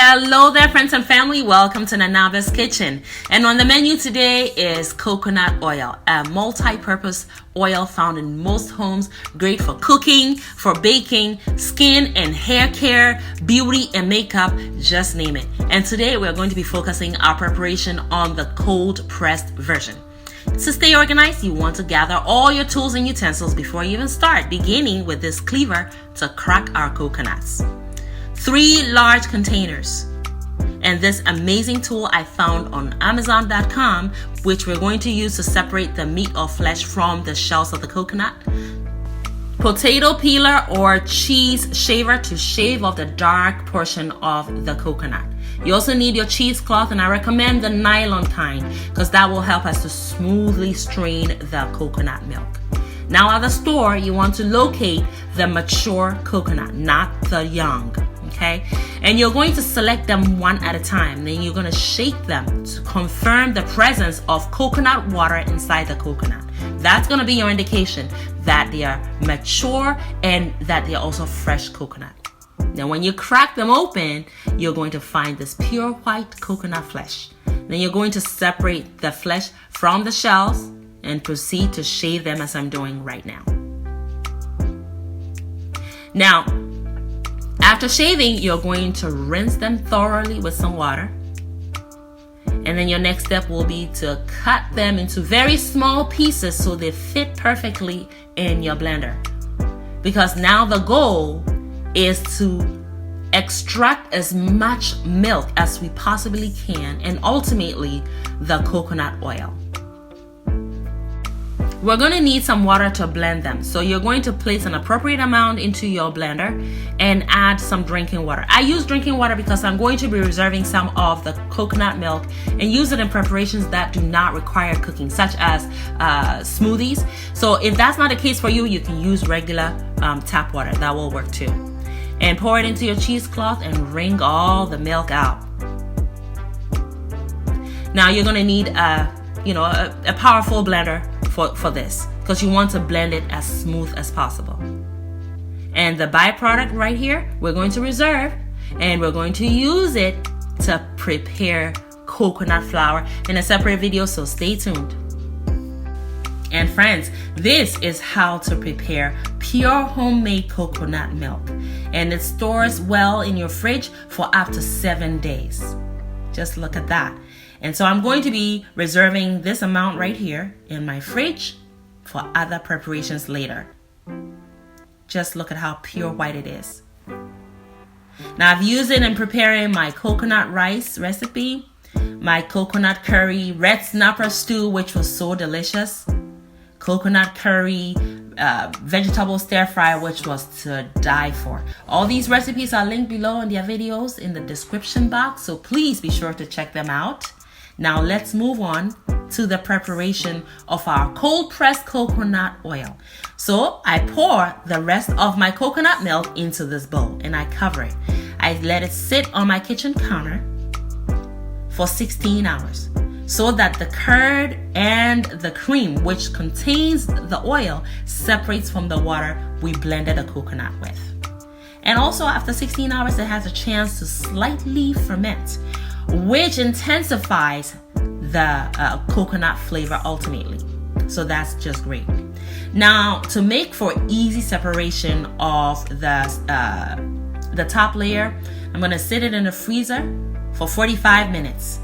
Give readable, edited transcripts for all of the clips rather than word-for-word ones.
Hello there, friends and family. Welcome to Nanaba's Kitchen. And on the menu today is coconut oil, a multi-purpose oil found in most homes, great for cooking, for baking, skin and hair care, beauty and makeup, just name it. And today we're going to be focusing our preparation on the cold pressed version. To stay organized, you want to gather all your tools and utensils before you even start, beginning with this cleaver to crack our coconuts. 3 large containers, and this amazing tool I found on Amazon.com, which we're going to use to separate the meat or flesh from the shells of the coconut. Potato peeler or cheese shaver to shave off the dark portion of the coconut. You also need your cheesecloth, and I recommend the nylon kind because that will help us to smoothly strain the coconut milk. Now at the store, you want to locate the mature coconut, not the young. Okay, and you're going to select them one at a time. Then you're going to shake them to confirm the presence of coconut water inside the coconut. That's going to be your indication that they are mature and that they are also fresh coconut. Now when you crack them open, you're going to find this pure white coconut flesh. Then you're going to separate the flesh from the shells and proceed to shave them as I'm doing right now. Now, after shaving, you're going to rinse them thoroughly with some water. And then your next step will be to cut them into very small pieces so they fit perfectly in your blender. Because now the goal is to extract as much milk as we possibly can, and ultimately the coconut oil. We're going to need some water to blend them. So you're going to place an appropriate amount into your blender and add some drinking water. I use drinking water because I'm going to be reserving some of the coconut milk and use it in preparations that do not require cooking, such as smoothies. So if that's not the case for you, you can use regular tap water. That will work too. And pour it into your cheesecloth and wring all the milk out. Now you're going to need a powerful blender for this, because you want to blend it as smooth as possible. And the byproduct right here, we're going to reserve, and we're going to use it to prepare coconut flour in a separate video, so stay tuned. And friends, this is how to prepare pure homemade coconut milk, and it stores well in your fridge for up to 7 days. Just look at that. And so I'm going to be reserving this amount right here in my fridge for other preparations later. Just look at how pure white it is. Now I've used it in preparing my coconut rice recipe, my coconut curry, red snapper stew, which was so delicious, coconut curry, vegetable stir fry, which was to die for. All these recipes are linked below in their videos in the description box, so please be sure to check them out. Now let's move on to the preparation of our cold pressed coconut oil. So I pour the rest of my coconut milk into this bowl and I cover it. I let it sit on my kitchen counter for 16 hours so that the curd and the cream, which contains the oil, separates from the water we blended the coconut with. And also after 16 hours, it has a chance to slightly ferment, which intensifies the coconut flavor ultimately. So that's just great. Now, to make for easy separation of the top layer, I'm going to sit it in the freezer for 45 minutes.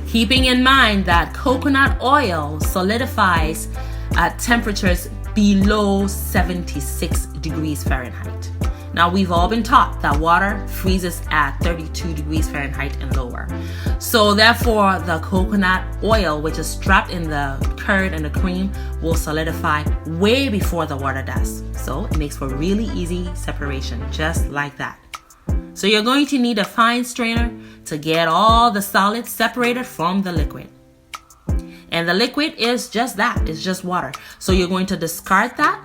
Keeping in mind that coconut oil solidifies at temperatures below 76 degrees Fahrenheit. Now, we've all been taught that water freezes at 32 degrees Fahrenheit and lower. So therefore, the coconut oil, which is trapped in the curd and the cream, will solidify way before the water does. So it makes for really easy separation, just like that. So you're going to need a fine strainer to get all the solids separated from the liquid. And the liquid is just that, it's just water. So you're going to discard that.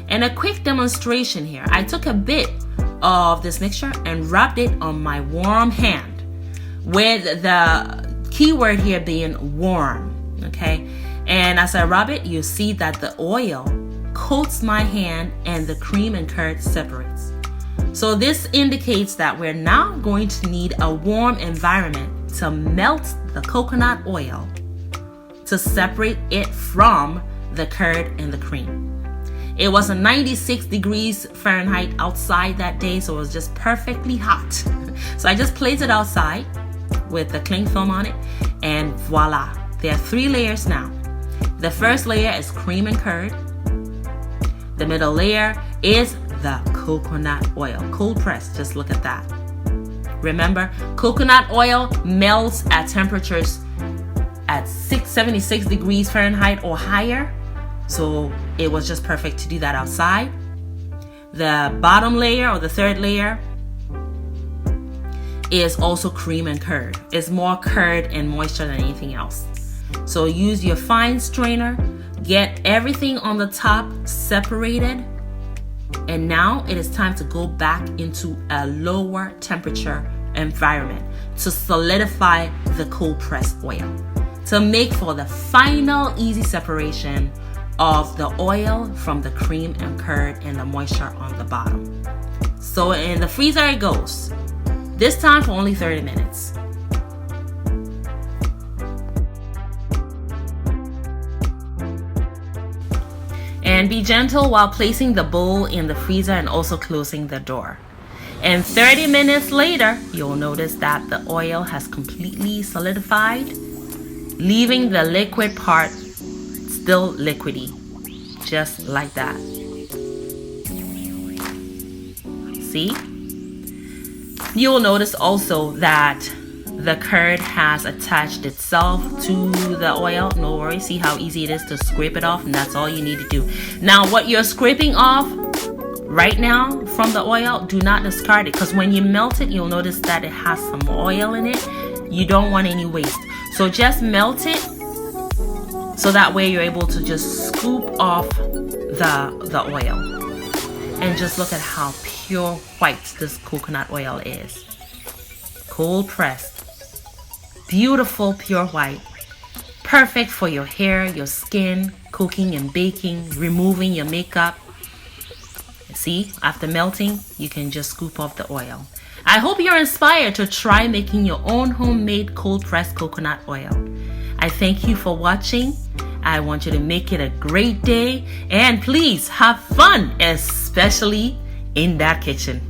And a quick demonstration here. I took a bit of this mixture and rubbed it on my warm hand, with the key word here being warm, okay? And as I rub it, you see that the oil coats my hand and the cream and curd separates. So this indicates that we're now going to need a warm environment to melt the coconut oil to separate it from the curd and the cream. It was 96 degrees Fahrenheit outside that day, so it was just perfectly hot. So I just placed it outside with the cling film on it, and voila, there are 3 layers now. The first layer is cream and curd. The middle layer is the coconut oil, cold pressed. Just look at that. Remember, coconut oil melts at temperatures at 76 degrees Fahrenheit or higher. So it was just perfect to do that outside. The bottom layer, or the third layer, is also cream and curd. It's more curd and moisture than anything else. So use your fine strainer, get everything on the top separated, and now it is time to go back into a lower temperature environment to solidify the cold pressed oil, to make for the final easy separation of the oil from the cream and curd and the moisture on the bottom. So in the freezer it goes, this time for only 30 minutes. And be gentle while placing the bowl in the freezer and also closing the door. And 30 minutes later, you'll notice that the oil has completely solidified, leaving the liquid part still liquidy, just like that. See? You'll notice also that the curd has attached itself to the oil. No worries, see how easy it is to scrape it off, and that's all you need to do. Now, what you're scraping off right now from the oil, do not discard it, because when you melt it, you'll notice that it has some oil in it. You don't want any waste. So just melt it, so that way you're able to just scoop off the oil. And just look at how pure white this coconut oil is. Cold pressed, beautiful pure white, perfect for your hair, your skin, cooking and baking, removing your makeup. See, after melting, you can just scoop off the oil. I hope you're inspired to try making your own homemade cold pressed coconut oil. I thank you for watching. I want you to make it a great day, and please have fun, especially in that kitchen.